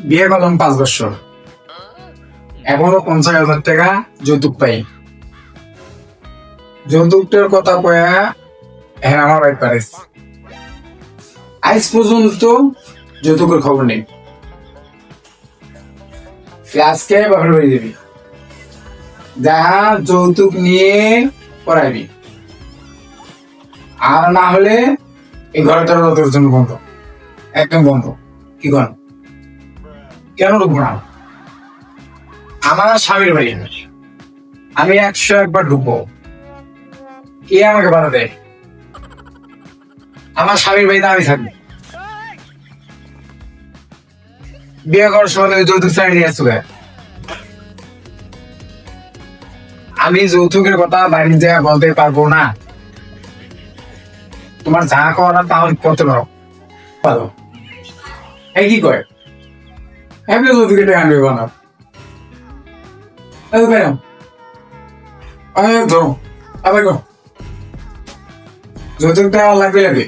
বিয়ে করলাম 5 বছর, এখনো 50,000 টাকা যৌতুক পাই। যৌতুকটার কথা কয়া হ্যাঁ আমার ভাই পারিস আজ পর্যন্ত যৌতুকের খবর নেই। আজকে বাপের বাড়ি দিবি, যাহা যৌতুক নিয়ে পড়াইবি, আর না হলে এই ঘরটার তোর জন্য বন্ধ, একদম বন্ধ। কি কর? কেন ঢুকবো না? আমার স্বামীর বাড়ি, আমি 101বার ঢুকবো, কে আমাকে বাধা দেয়? আমার স্বামীর বাড়িতে আমি থাকবো। বিয়ে করার সময় তুমি যৌতুক চাই নিয়ে আসছো কেন? আমি যৌতুকের কথা বাড়ির জায়গা বলতে পারবো না। তোমার যা করার তাহলে করতে পারো, পারো। এই কি কয় এমনি যৌতুকের টাকা আনবে বানাও, কেন ধরো আবার গো, যৌতুক টাকা লাগবে লাগবে,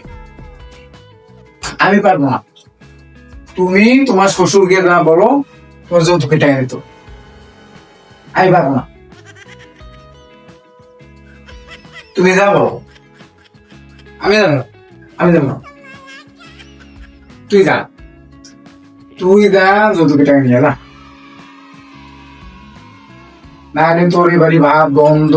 আমি পারবো না। তুমি তোমার শ্বশুরকে না বলো তোমার যৌতুকের টাকা দিত, আমি পারবো না। তুমি যা বলো আমি জানো, আমি জানো না। তুই যা, তুই যা যৌতুকের টাকা নিয়ে যা, না তোর এই বাড়ি ভাত বন্ধ।